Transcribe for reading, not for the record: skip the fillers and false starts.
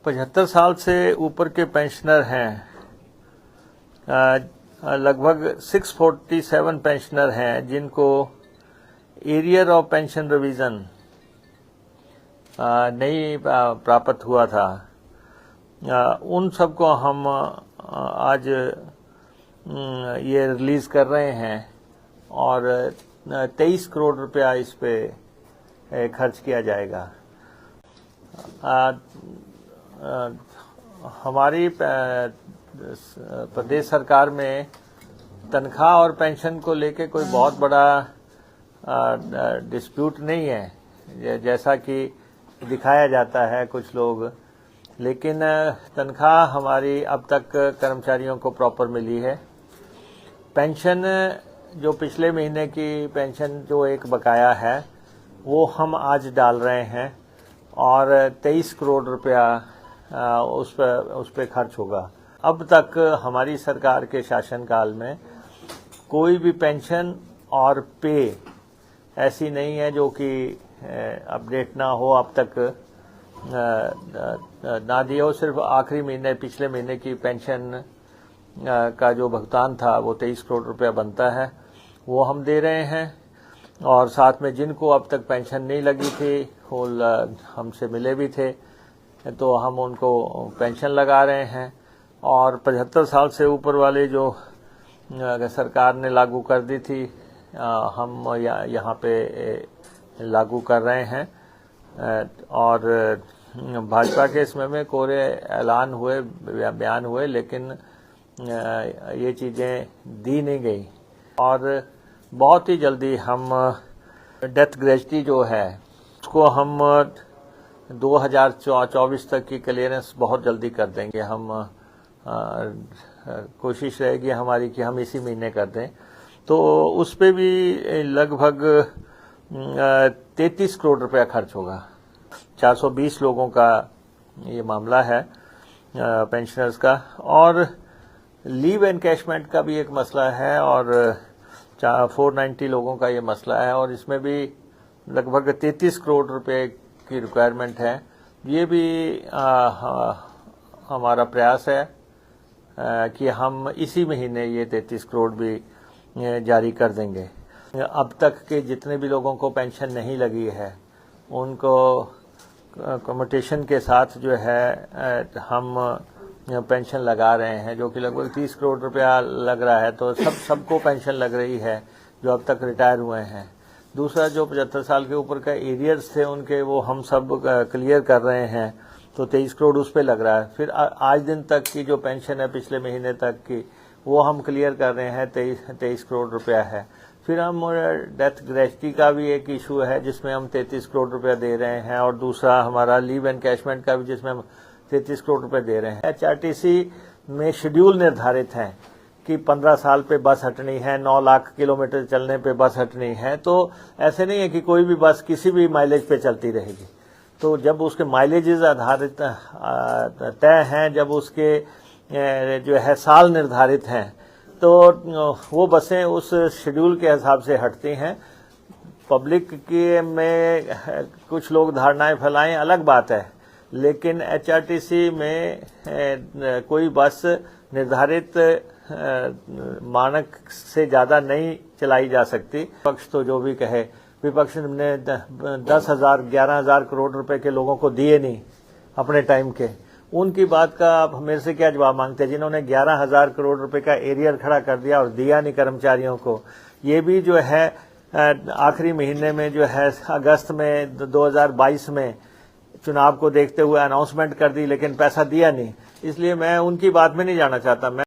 75 साल से ऊपर के पेंशनर हैं, लगभग 647 पेंशनर हैं जिनको एरियर ऑफ पेंशन रिवीजन नहीं प्राप्त हुआ था। उन सबको हम आज ये रिलीज कर रहे हैं और 23 करोड़ रुपया इस पे खर्च किया जाएगा। हमारी प्रदेश सरकार में तनख्वाह और पेंशन को लेके कोई बहुत बड़ा डिस्प्यूट नहीं है, जैसा कि दिखाया जाता है कुछ लोग, लेकिन तनख्वाह हमारी अब तक कर्मचारियों को प्रॉपर मिली है। पेंशन जो पिछले महीने की पेंशन जो एक बकाया है वो हम आज डाल रहे हैं और 23 करोड़ रुपया उस पर खर्च होगा। अब तक हमारी सरकार के शासनकाल में कोई भी पेंशन और पे ऐसी नहीं है जो कि अपडेट ना हो, अब तक ना दिया हो। सिर्फ आखिरी महीने पिछले महीने की पेंशन का जो भुगतान था वो 23 करोड़ रुपया बनता है, वो हम दे रहे हैं। और साथ में जिनको अब तक पेंशन नहीं लगी थी वो हमसे मिले भी थे तो हम उनको पेंशन लगा रहे हैं। और 75 साल से ऊपर वाले जो सरकार ने लागू कर दी थी हम यहाँ पे लागू कर रहे हैं। और भाजपा के समय में कोरे ऐलान हुए, बयान हुए, लेकिन ये चीज़ें दी नहीं गई। और बहुत ही जल्दी हम डेथ ग्रेजुटी जो है उसको हम 2024 तक की क्लियरेंस बहुत जल्दी कर देंगे। हम कोशिश रहेगी हमारी कि हम इसी महीने कर दें। तो उस पे भी लगभग 33 करोड़ रुपया खर्च होगा। 420 लोगों का ये मामला है पेंशनर्स का। और लीव एनकैशमेंट का भी एक मसला है और 490 लोगों का ये मसला है और इसमें भी लगभग 33 करोड़ रुपए की रिक्वायरमेंट है। ये भी हमारा प्रयास है कि हम इसी महीने ये 33 करोड़ भी जारी कर देंगे। अब तक के जितने भी लोगों को पेंशन नहीं लगी है उनको कम्यूटेशन के साथ जो है हम पेंशन लगा रहे हैं, जो कि लगभग 30 करोड़ रुपया लग रहा है। तो सबको पेंशन लग रही है जो अब तक रिटायर हुए हैं। दूसरा जो 75 साल के ऊपर का एरियर्स थे उनके वो हम सब क्लियर कर रहे हैं तो 23 करोड़ उस पर लग रहा है। फिर आज दिन तक की जो पेंशन है पिछले महीने तक की वो हम क्लियर कर रहे हैं, 23 करोड़ रुपया है। फिर हम डेथ ग्रेजुटी का भी एक इशू है जिसमें हम 33 करोड़ रुपया दे रहे हैं और दूसरा हमारा लीव एनकैशमेंट का भी जिसमें हम 33 करोड़ रुपए दे रहे हैं। एचआरटीसी में शेड्यूल निर्धारित है कि 15 साल पे बस हटनी है, 9 लाख किलोमीटर चलने पे बस हटनी है। तो ऐसे नहीं है कि कोई भी बस किसी भी माइलेज पे चलती रहेगी। तो जब उसके माइलेजेस आधारित तय हैं, जब उसके जो है साल निर्धारित हैं, तो वो बसें उस शेड्यूल के हिसाब से हटती हैं। पब्लिक के में कुछ लोग धारणाएं फैलाएं अलग बात है, लेकिन एचआरटीसी में कोई बस निर्धारित मानक से ज्यादा नहीं चलाई जा सकती। विपक्ष तो जो भी कहे, विपक्ष ने 10,000 11,000 करोड़ रुपए के लोगों को दिए नहीं अपने टाइम के, उनकी बात का आप मेरे से क्या जवाब मांगते हैं जिन्होंने 11,000 करोड़ रुपए का एरियर खड़ा कर दिया और दिया नहीं कर्मचारियों को। ये भी जो है आखिरी महीने में जो है अगस्त में 2022 में चुनाव को देखते हुए अनाउंसमेंट कर दी, लेकिन पैसा दिया नहीं। इसलिए मैं उनकी बात में नहीं जाना चाहता। मैं